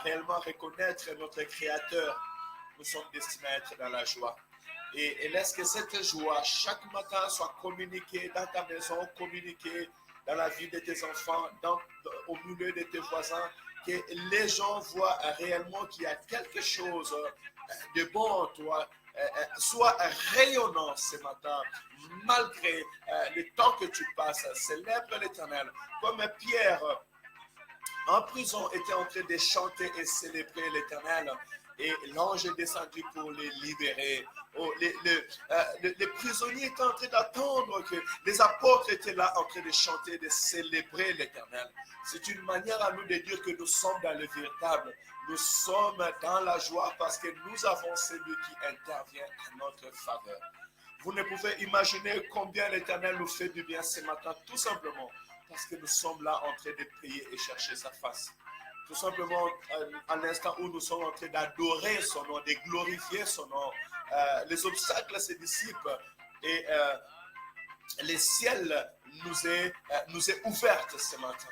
réellement reconnaître notre Créateur, nous sommes destinés à être dans la joie. Et laisse que cette joie, chaque matin, soit communiquée dans ta maison, communiquée dans la vie de tes enfants, au milieu de tes voisins, que les gens voient réellement qu'il y a quelque chose de bon en toi, soit rayonnant ce matin, malgré le temps que tu passes. Célèbre l'Éternel. Comme Pierre en prison était en train de chanter et célébrer l'Éternel. Et l'ange est descendu pour les libérer. Oh, les prisonniers étaient en train d'attendre que les apôtres étaient là en train de chanter et de célébrer l'Éternel. C'est une manière à nous de dire que nous sommes dans le véritable. Nous sommes dans la joie parce que nous avons celui qui intervient en notre faveur. Vous ne pouvez imaginer combien l'Éternel nous fait du bien ce matin, tout simplement parce que nous sommes là en train de prier et chercher sa face. Tout simplement, à l'instant où nous sommes en train d'adorer son nom, de glorifier son nom, les obstacles se dissipent et le ciel nous est ouvert ce matin.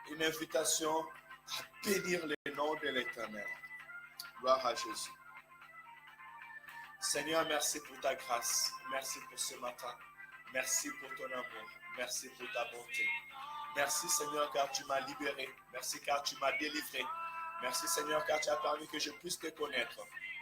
Une invitation à bénir le nom de l'Éternel. Gloire à Jésus. Seigneur, merci pour ta grâce. Merci pour ce matin. Merci pour ton amour. Merci pour ta bonté. Merci Seigneur car tu m'as libéré. Merci car tu m'as délivré. Merci Seigneur car tu as permis que je puisse te connaître.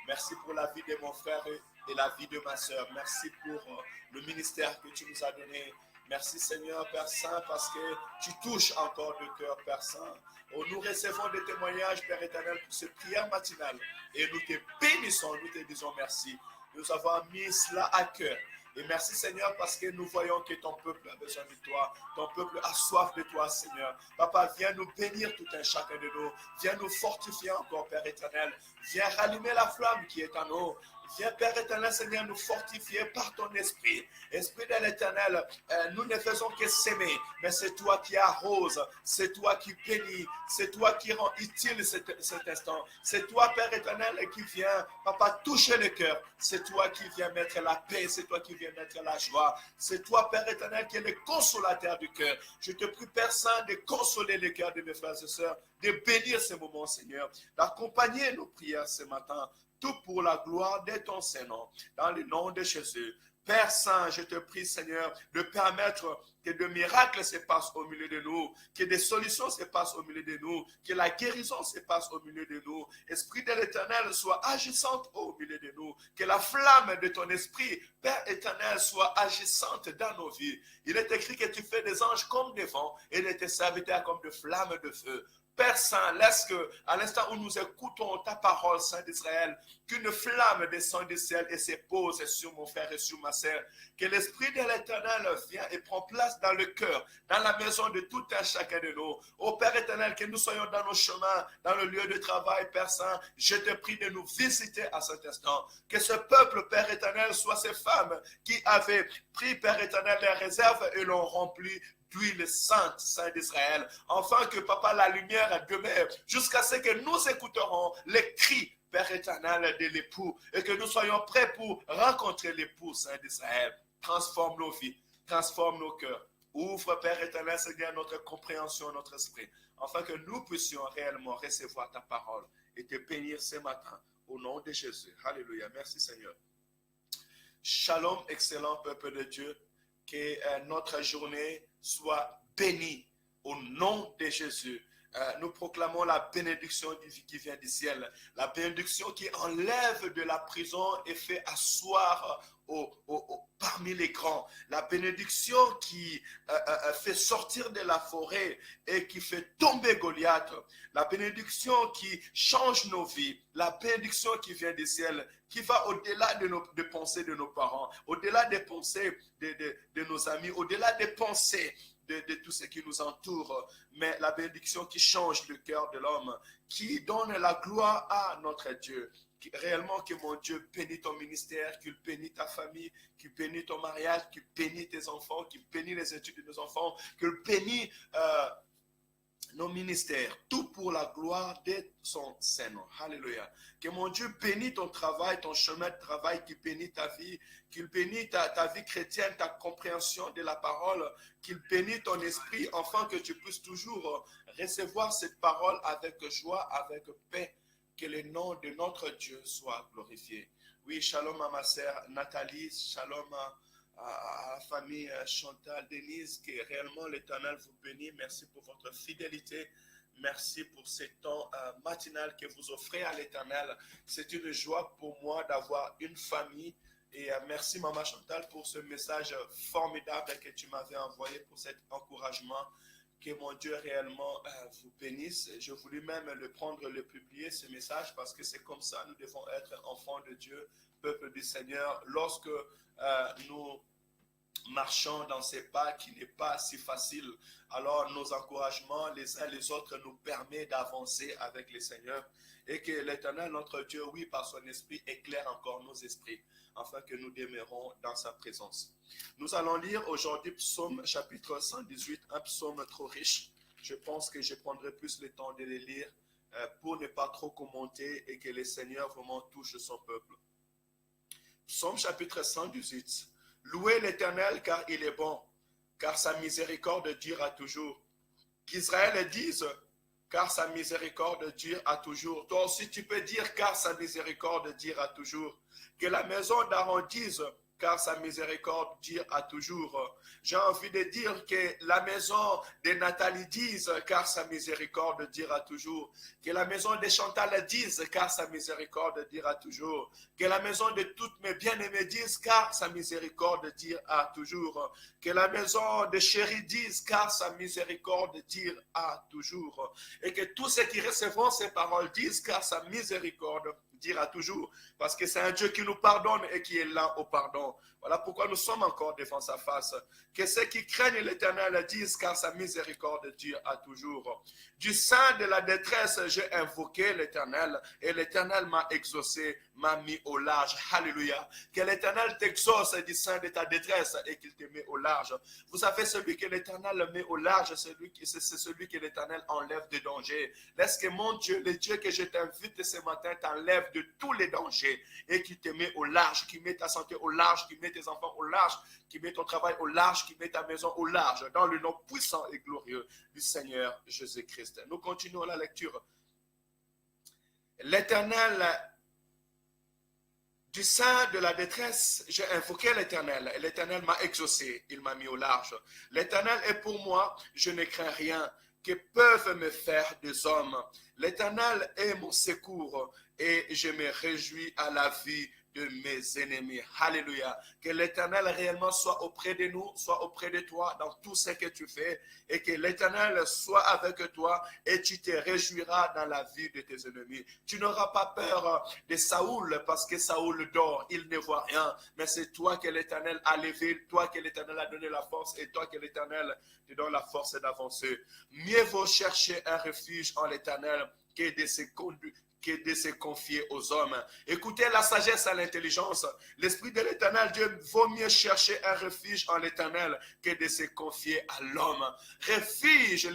Merci pour la vie de mon frère et la vie de ma soeur. Merci pour le ministère que tu nous as donné. Merci Seigneur Père Saint parce que tu touches encore le cœur Père Saint. Oh, nous recevons des témoignages Père éternel pour cette prière matinale et nous te bénissons, nous te disons merci. Nous avons mis cela à cœur. Et merci Seigneur parce que nous voyons que ton peuple a besoin de toi. Ton peuple a soif de toi Seigneur. Papa, viens nous bénir tout un chacun de nous. Viens nous fortifier encore Père éternel. Viens rallumer la flamme qui est en nous. Viens Père éternel Seigneur nous fortifier par ton esprit. Esprit de l'éternel, nous ne faisons que s'aimer. Mais c'est toi qui arroses. C'est toi qui bénis. C'est toi qui rend utile cet instant. C'est toi Père éternel qui vient, Papa, toucher le cœur. C'est toi qui viens mettre la paix. C'est toi qui viens mettre la joie. C'est toi Père éternel qui est le consolateur du cœur. Je te prie Père Saint de consoler le cœur de mes frères et sœurs, de bénir ces moments Seigneur, d'accompagner nos prières ce matin. Tout pour la gloire de ton Saint-Nom, dans le nom de Jésus. Père Saint, je te prie, Seigneur, de permettre que des miracles se passent au milieu de nous, que des solutions se passent au milieu de nous, que la guérison se passe au milieu de nous. Esprit de l'Éternel soit agissante au milieu de nous, que la flamme de ton esprit, Père éternel, soit agissante dans nos vies. Il est écrit que tu fais des anges comme des vents et de tes serviteurs comme de flammes de feu. Père Saint, laisse que, à l'instant où nous écoutons ta parole, Saint d'Israël, qu'une flamme descende du ciel et se pose sur mon frère et sur ma sœur. Que l'Esprit de l'Éternel vienne et prend place dans le cœur, dans la maison de tout un chacun de nous. Ô Père éternel, que nous soyons dans nos chemins, dans le lieu de travail, Père Saint, je te prie de nous visiter à cet instant. Que ce peuple, Père éternel, soit ces femmes qui avaient pris, Père éternel, les réserves et l'ont rempli d'huile sainte, Saint d'Israël, afin que, Papa, la lumière demeure jusqu'à ce que nous écouterons les cris, Père éternel, de l'époux, et que nous soyons prêts pour rencontrer l'époux, Saint d'Israël. Transforme nos vies, transforme nos cœurs. Ouvre, Père éternel, Seigneur, notre compréhension, notre esprit, afin que nous puissions réellement recevoir ta parole et te bénir ce matin, au nom de Jésus. Alléluia. Merci, Seigneur. Shalom, excellent peuple de Dieu. Que notre journée soit bénie au nom de Jésus. Nous proclamons la bénédiction qui vient du ciel, la bénédiction qui enlève de la prison et fait asseoir parmi les grands, la bénédiction qui fait sortir de la forêt et qui fait tomber Goliath, la bénédiction qui change nos vies, la bénédiction qui vient du ciel, qui va au-delà des pensées de nos parents, au-delà des pensées de nos amis, au-delà des pensées de tout ce qui nous entoure, mais la bénédiction qui change le cœur de l'homme, qui donne la gloire à notre Dieu. Réellement que mon Dieu bénit ton ministère, qu'il bénit ta famille, qu'il bénit ton mariage, qu'il bénit tes enfants, qu'il bénit les études de nos enfants, qu'il bénit nos ministères, tout pour la gloire de son Saint-Nom. Alléluia. Que mon Dieu bénisse ton travail, ton chemin de travail, qu'il bénisse ta vie, qu'il bénisse ta vie chrétienne, ta compréhension de la parole, qu'il bénisse ton esprit, afin que tu puisses toujours recevoir cette parole avec joie, avec paix. Que le nom de notre Dieu soit glorifié. Oui, shalom à ma sœur Nathalie, shalom à la famille Chantal, Denise, que réellement l'Éternel vous bénisse. Merci pour votre fidélité. Merci pour ce temps matinal que vous offrez à l'Éternel. C'est une joie pour moi d'avoir une famille. Et merci Maman Chantal pour ce message formidable que tu m'avais envoyé, pour cet encouragement. Que mon Dieu réellement vous bénisse. Je voulais même le prendre, le publier, ce message, parce que c'est comme ça, nous devons être enfants de Dieu, peuple du Seigneur. Lorsque nous marchons dans ces pas qui n'est pas si facile, alors nos encouragements les uns les autres nous permettent d'avancer avec le Seigneur, et que l'Éternel, notre Dieu, oui, par son esprit, éclaire encore nos esprits, afin que nous demeurons dans sa présence. Nous allons lire aujourd'hui Psaume chapitre 118, un psaume trop riche. Je pense que je prendrai plus le temps de les lire pour ne pas trop commenter, et que le Seigneur vraiment touche son peuple. Psaume chapitre 118. Louez l'Éternel car il est bon, car sa miséricorde durera toujours. Qu'Israël dise, car sa miséricorde durera toujours. Toi aussi tu peux dire, car sa miséricorde durera toujours. Que la maison d'Aaron dise, car sa miséricorde durera toujours. J'ai envie de dire que la maison de Nathalie dise, car sa miséricorde durera toujours. Que la maison de Chantal dise, car sa miséricorde durera toujours. Que la maison de toutes mes bien-aimés dise, car sa miséricorde durera toujours. Que la maison de Chérie dise, car sa miséricorde durera toujours. Et que tous ceux qui recevront ces paroles disent, car sa miséricorde dira toujours, parce que c'est un Dieu qui nous pardonne et qui est là au pardon. Voilà pourquoi nous sommes encore devant sa face. Que ceux qui craignent l'Éternel disent, car sa miséricorde dura toujours. Du sein de la détresse, j'ai invoqué l'Éternel, et l'Éternel m'a exaucé, m'a mis au large. Alléluia. Que l'Éternel t'exauce du sein de ta détresse et qu'il te met au large. Vous savez, celui que l'Éternel met au large, c'est celui que l'Éternel enlève de danger. Laisse que mon Dieu, le Dieu que je t'invite ce matin, t'enlève de tous les dangers et qui te met au large, qui met ta santé au large, qui met tes enfants au large, qui met ton travail au large, qui met ta maison au large, dans le nom puissant et glorieux du Seigneur Jésus-Christ. Nous continuons la lecture. L'Éternel, du sein de la détresse, j'ai invoqué l'Éternel, et l'Éternel m'a exaucé, il m'a mis au large. L'Éternel est pour moi, je ne crains rien. Que peuvent me faire des hommes? L'Éternel est mon secours, et je me réjouis à la vie de mes ennemis. Alléluia. Que l'Éternel réellement soit auprès de nous, soit auprès de toi dans tout ce que tu fais, et que l'Éternel soit avec toi, et tu te réjouiras dans la vie de tes ennemis. Tu n'auras pas peur de Saoul, parce que Saoul dort, il ne voit rien, mais c'est toi que l'Éternel a levé, toi que l'Éternel a donné la force, et toi que l'Éternel te donne la force d'avancer. Mieux vaut chercher un refuge en l'Éternel que de se confier aux hommes. Écoutez la sagesse à l'intelligence. L'Esprit de l'Éternel, Dieu, vaut mieux chercher un refuge en l'Éternel que de se confier à l'homme. Refuge,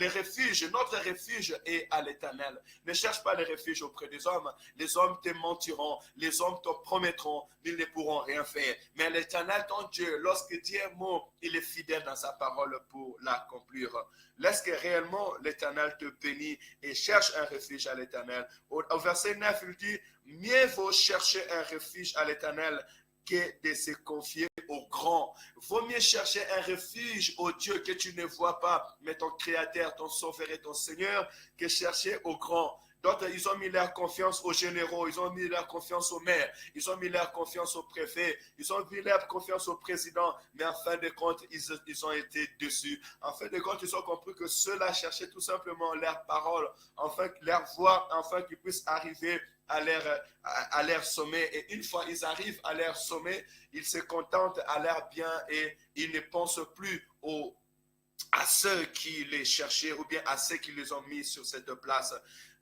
notre refuge est à l'Éternel. Ne cherche pas le refuge auprès des hommes. Les hommes te mentiront, les hommes te promettront, mais ils ne pourront rien faire. Mais l'Éternel, ton Dieu, lorsque Dieu est mot, il est fidèle dans sa parole pour l'accomplir. Laisse que réellement l'Éternel te bénisse et cherche un refuge à l'Éternel. Au verset 9, il dit, mieux vaut chercher un refuge à l'Éternel que de se confier au grand. Vaut mieux chercher un refuge au Dieu que tu ne vois pas, mais ton Créateur, ton Sauveur et ton Seigneur, que chercher au grand. D'autres, ils ont mis leur confiance aux généraux, ils ont mis leur confiance aux maires, ils ont mis leur confiance aux préfets, ils ont mis leur confiance au président, mais en fin de compte, ils ont été déçus. En fin de compte, ils ont compris que ceux-là cherchaient tout simplement leur parole, enfin leur voix, enfin qu'ils puissent arriver à leur sommet. Et une fois ils arrivent à leur sommet, ils se contentent à leur bien et ils ne pensent plus à ceux qui les cherchaient ou bien à ceux qui les ont mis sur cette place.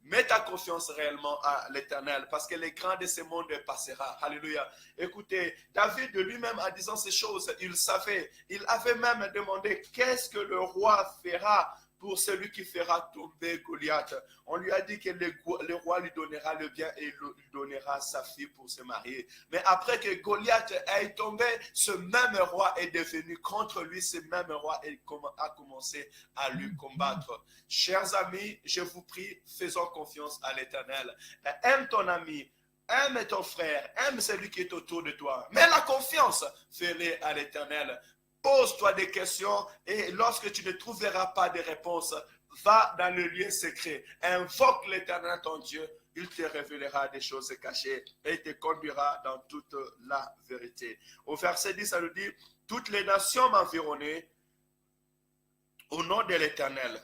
Mets ta confiance réellement à l'Éternel, parce que les grands de ce monde passera. Alléluia. Écoutez, David lui-même, en disant ces choses, il savait, il avait même demandé qu'est-ce que le roi fera pour celui qui fera tomber Goliath. On lui a dit que le roi lui donnera le bien et lui donnera sa fille pour se marier. Mais après que Goliath ait tombé, ce même roi est devenu contre lui, ce même roi a commencé à lui combattre. Chers amis, je vous prie, faisons confiance à l'Éternel. Aime ton ami, aime ton frère, aime celui qui est autour de toi. Mais la confiance, fais-le à l'Éternel. Pose-toi des questions et lorsque tu ne trouveras pas de réponse, va dans le lieu secret. Invoque l'Éternel ton Dieu. Il te révélera des choses cachées et te conduira dans toute la vérité. Au verset 10, ça nous dit, toutes les nations m'environnaient. Au nom de l'Éternel,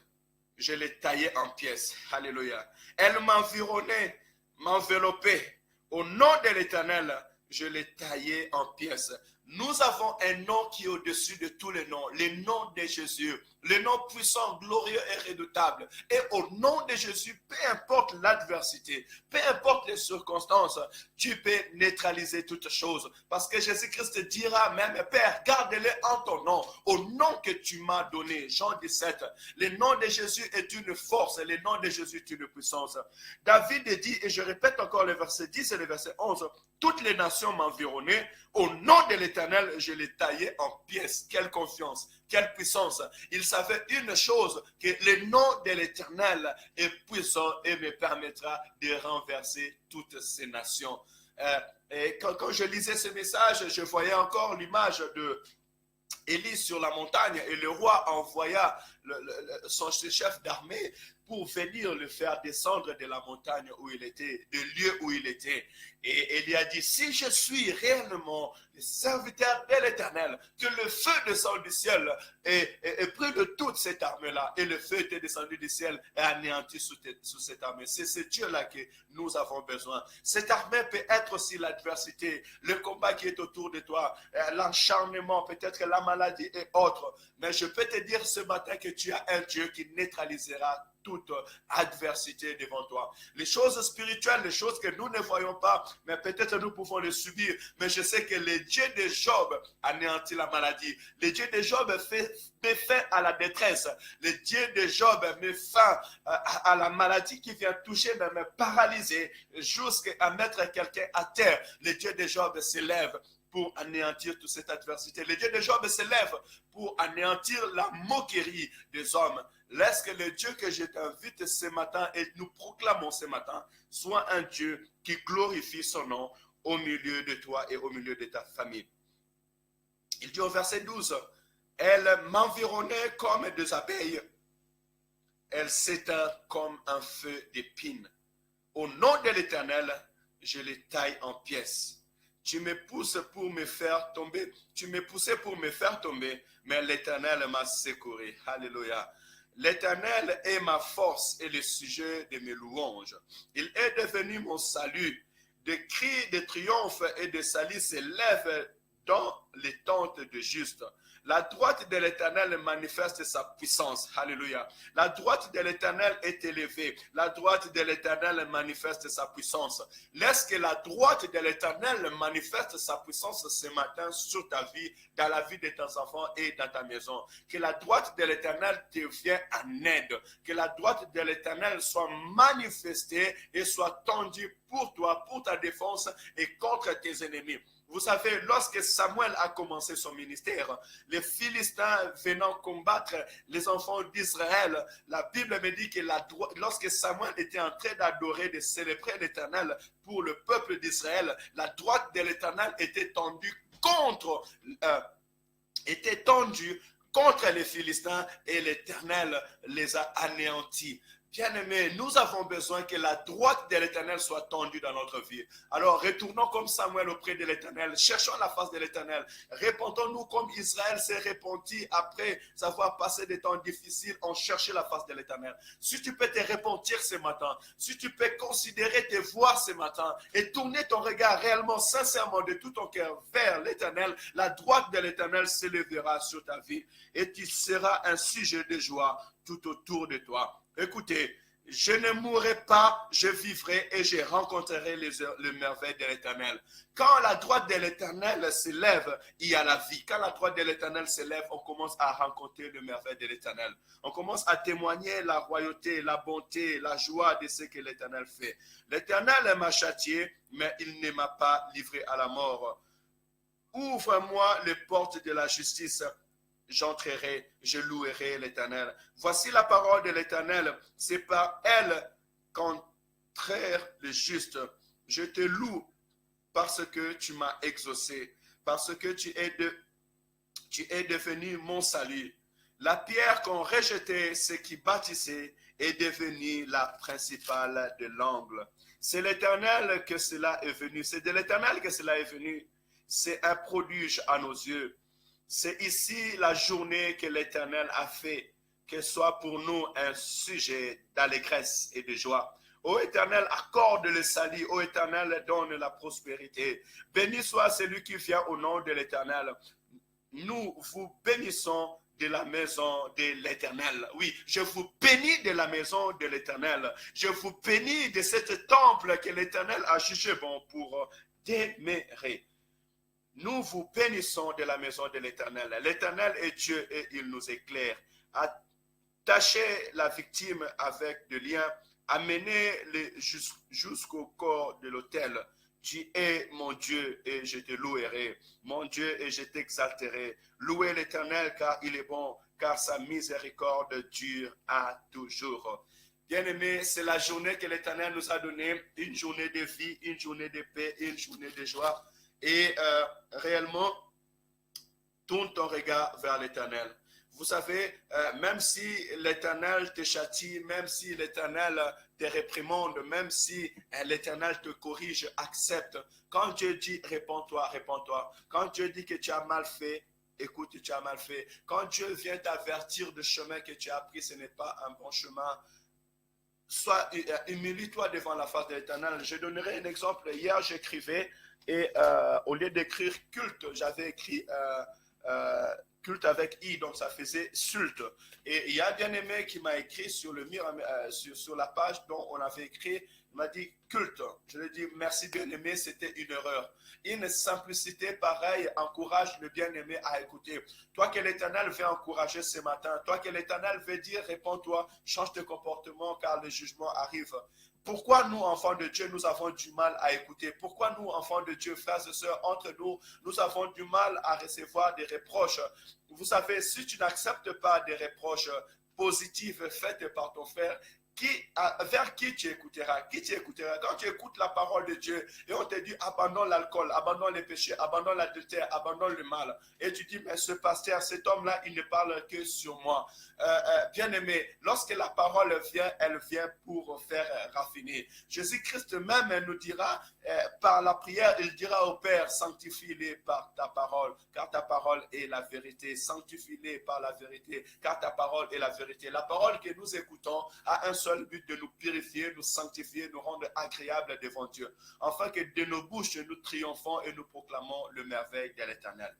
je les taillais en pièces. Alléluia. Elles m'environnaient, m'enveloppaient. Au nom de l'Éternel, je les taillais en pièces. Nous avons un nom qui est au-dessus de tous les noms, le nom de Jésus, le nom puissant, glorieux et redoutable. Et au nom de Jésus, peu importe l'adversité, peu importe les circonstances, tu peux neutraliser toutes choses. Parce que Jésus-Christ dira même, Père, garde-les en ton nom, au nom que tu m'as donné. Jean 17, le nom de Jésus est une force, le nom de Jésus est une puissance. David dit, et je répète encore le verset 10 et le verset 11, toutes les nations m'environnaient, au nom de l'Éternel, je les taillais en pièces. Quelle confiance, quelle puissance. Il savait une chose, que le nom de l'Éternel est puissant et me permettra de renverser toutes ces nations. Et quand je lisais ce message, je voyais encore l'image de Élie sur la montagne et le roi envoya son chef d'armée pour venir le faire descendre de la montagne où il était, du lieu où il était. Et il a dit, si je suis réellement le serviteur de l'Éternel, que le feu descend du ciel et pris de toute cette armée-là, et le feu était descendu du ciel et anéanti sous cette armée. C'est ce Dieu-là que nous avons besoin. Cette armée peut être aussi l'adversité, le combat qui est autour de toi, l'acharnement, peut-être la maladie et autres. Mais je peux te dire ce matin que tu as un Dieu qui neutralisera toute adversité devant toi. Les choses spirituelles, les choses que nous ne voyons pas, mais peut-être nous pouvons les subir. Mais je sais que le Dieu de Job anéantit la maladie. Le Dieu de Job met fin à la détresse. Le Dieu de Job met fin à la maladie qui vient toucher, même paralyser, jusqu'à mettre quelqu'un à terre. Le Dieu de Job s'élève pour anéantir toute cette adversité. Le Dieu de Job s'élève pour anéantir la moquerie des hommes. Laisse que le Dieu que je t'invite ce matin et nous proclamons ce matin soit un Dieu qui glorifie son nom au milieu de toi et au milieu de ta famille. Il dit au verset 12, elle m'environnait comme des abeilles, elle s'éteint comme un feu d'épines. Au nom de l'Éternel, je les taille en pièces. Tu me pousses pour me faire tomber, tu me poussais pour me faire tomber, mais l'Éternel m'a secouru. Alléluia. L'Éternel est ma force et le sujet de mes louanges. Il est devenu mon salut. Des cris de triomphe et de salut s'élèvent dans les tentes de justes. La droite de l'Éternel manifeste sa puissance. Alléluia. La droite de l'Éternel est élevée. La droite de l'Éternel manifeste sa puissance. Laisse que la droite de l'Éternel manifeste sa puissance ce matin sur ta vie, dans la vie de tes enfants et dans ta maison. Que la droite de l'Éternel te vienne en aide. Que la droite de l'Éternel soit manifestée et soit tendue pour toi, pour ta défense et contre tes ennemis. Vous savez, lorsque Samuel a commencé son ministère, les Philistins venant combattre les enfants d'Israël, la Bible me dit que lorsque Samuel était en train d'adorer, de célébrer l'Éternel pour le peuple d'Israël, la droite de l'Éternel était tendue contre les Philistins et l'Éternel les a anéantis. Bien-aimés, nous avons besoin que la droite de l'Éternel soit tendue dans notre vie. Alors, retournons comme Samuel auprès de l'Éternel. Cherchons la face de l'Éternel. Répondons-nous comme Israël s'est repenti après avoir passé des temps difficiles. On cherchait la face de l'Éternel. Si tu peux te repentir ce matin, si tu peux considérer te voir ce matin et tourner ton regard réellement, sincèrement, de tout ton cœur vers l'Éternel, la droite de l'Éternel s'élèvera sur ta vie et tu seras un sujet de joie tout autour de toi. Écoutez, Je ne mourrai pas, je vivrai et je rencontrerai les merveilles de l'Éternel. Quand la droite de l'Éternel s'élève, il y a la vie. Quand la droite de l'Éternel s'élève, on commence à rencontrer les merveilles de l'Éternel. On commence à témoigner la royauté, la bonté, la joie de ce que l'Éternel fait. L'Éternel m'a châtié, mais il ne m'a pas livré à la mort. Ouvre-moi les portes de la justice. J'entrerai, je louerai l'Éternel. Voici la parole de l'Éternel. C'est par elle qu'entrèrent les justes. Je te loue parce que tu m'as exaucé, parce que tu es devenu mon salut. La pierre qu'on rejetait, ce qui bâtissait, est devenue la principale de l'angle. C'est l'Éternel que cela est venu. C'est de l'Éternel que cela est venu. C'est un prodige à nos yeux. C'est ici la journée que l'Éternel a fait, qu'elle soit pour nous un sujet d'allégresse et de joie. Ô Éternel, accorde le salut. Ô Éternel, donne la prospérité. Béni soit celui qui vient au nom de l'Éternel. Nous vous bénissons de la maison de l'Éternel. Oui, je vous bénis de la maison de l'Éternel. Je vous bénis de cet temple que l'Éternel a jugé bon pour demeurer. Nous vous bénissons de la maison de l'Éternel. L'Éternel est Dieu et il nous éclaire. Attachez la victime avec des liens. Amenez-les jusqu'au corps de l'autel. Tu es mon Dieu et je te louerai. Mon Dieu et je t'exalterai. Louez l'Éternel car il est bon, car sa miséricorde dure à toujours. Bien-aimés, c'est la journée que l'Éternel nous a donnée. Une journée de vie, une journée de paix, une journée de joie. Et réellement, tourne ton regard vers l'Éternel. Vous savez, même si l'Éternel te châtie, même si l'Éternel te réprimande, même si l'Éternel te corrige, accepte. Quand Dieu dit réponds-toi, réponds-toi. Quand Dieu dit que tu as mal fait, écoute, tu as mal fait. Quand Dieu vient t'avertir du chemin que tu as pris, ce n'est pas un bon chemin. Sois, humilie-toi devant la face de l'Éternel. Je donnerai un exemple. Hier, j'écrivais et au lieu d'écrire culte, j'avais écrit culte avec I, donc ça faisait sulte. Et il y a un bien-aimé qui m'a écrit sur le mur, sur la page dont on avait écrit, il m'a dit culte. Je lui ai dit merci bien-aimé, c'était une erreur. Une simplicité pareille encourage le bien-aimé à écouter. Toi que l'Éternel veut encourager ce matin, toi que l'Éternel veut dire réponds-toi, change de comportement car le jugement arrive. Pourquoi nous, enfants de Dieu, nous avons du mal à écouter? Pourquoi nous, enfants de Dieu, frères et sœurs, entre nous, nous avons du mal à recevoir des reproches? Vous savez, si tu n'acceptes pas des reproches positifs faits par ton frère, vers qui tu écouteras? Qui tu écouteras? Quand tu écoutes la parole de Dieu et on te dit abandonne l'alcool, abandonne les péchés, abandonne l'adultère, abandonne le mal, et tu dis mais ce pasteur, cet homme-là, il ne parle que sur moi. Bien-aimé, lorsque la parole vient, elle vient pour faire raffiner. Jésus-Christ même nous dira par la prière, il dira au Père, sanctifie-les par ta parole, car ta parole est la vérité. Sanctifie-les par la vérité, car ta parole est la vérité. La parole que nous écoutons a un seul but, de nous purifier, nous sanctifier, nous rendre agréables devant Dieu, afin que de nos bouches nous triomphons et nous proclamons le merveille de l'Éternel.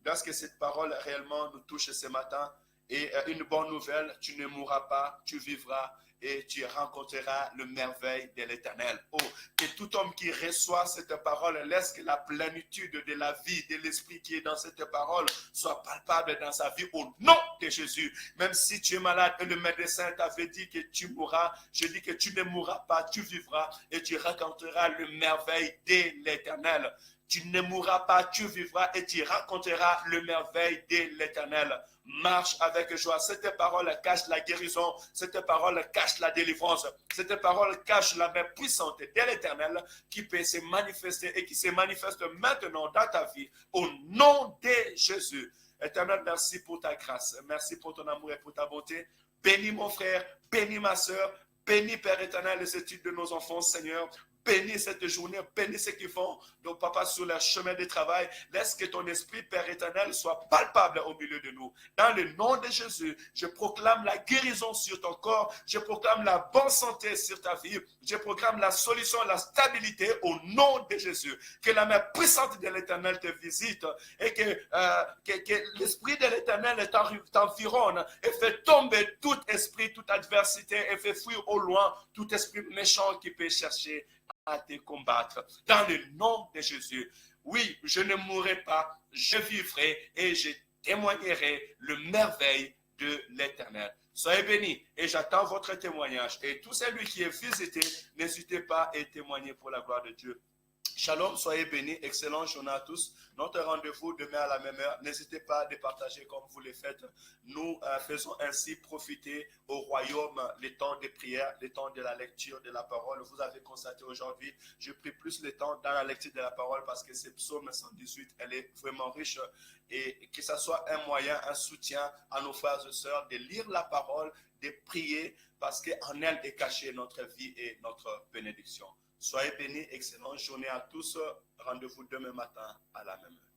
Lorsque cette parole réellement nous touche ce matin, et une bonne nouvelle, tu ne mourras pas, tu vivras et tu rencontreras le merveille de l'Éternel. Oh, que tout homme qui reçoit cette parole laisse que la plénitude de la vie, de l'esprit qui est dans cette parole soit palpable dans sa vie au nom de Jésus. Même si tu es malade et le médecin t'avait dit que tu mourras, je dis que tu ne mourras pas, tu vivras et tu rencontreras le merveille de l'Éternel. Tu ne mourras pas, tu vivras et tu rencontreras le merveille de l'Éternel. Marche avec joie. Cette parole cache la guérison. Cette parole cache la délivrance. Cette parole cache la main puissante de l'Éternel qui peut se manifester et qui se manifeste maintenant dans ta vie. Au nom de Jésus. Éternel, merci pour ta grâce. Merci pour ton amour et pour ta bonté. Bénis mon frère, bénis ma soeur. Bénis, Père éternel, les études de nos enfants, Seigneur. bénis cette journée, bénis ceux qui font, donc papa, sur leur chemin de travail. Laisse que ton esprit, Père éternel, soit palpable au milieu de nous. Dans le nom de Jésus, je proclame la guérison sur ton corps, je proclame la bonne santé sur ta vie, je proclame la solution, la stabilité au nom de Jésus. Que la main puissante de l'Éternel te visite et que l'esprit de l'Éternel t'environne et fait tomber tout esprit, toute adversité et fait fuir au loin tout esprit méchant qui peut chercher à te combattre. Dans le nom de Jésus, oui, je ne mourrai pas, je vivrai et je témoignerai le merveille de l'Éternel. Soyez bénis et j'attends votre témoignage. Et tout celui qui est visité, n'hésitez pas à témoigner pour la gloire de Dieu. Shalom, soyez bénis, excellente journée à tous. Notre rendez-vous demain à la même heure. N'hésitez pas à partager comme vous le faites. Nous faisons ainsi profiter au royaume les temps de prière, les temps de la lecture de la parole. Vous avez constaté aujourd'hui, je prie plus le temps dans la lecture de la parole parce que c'est Psaume 118, elle est vraiment riche et que ce soit un moyen, un soutien à nos frères et sœurs de lire la parole, de prier parce qu'en elle est cachée notre vie et notre bénédiction. Soyez bénis, excellente journée à tous. Rendez-vous demain matin à la même heure.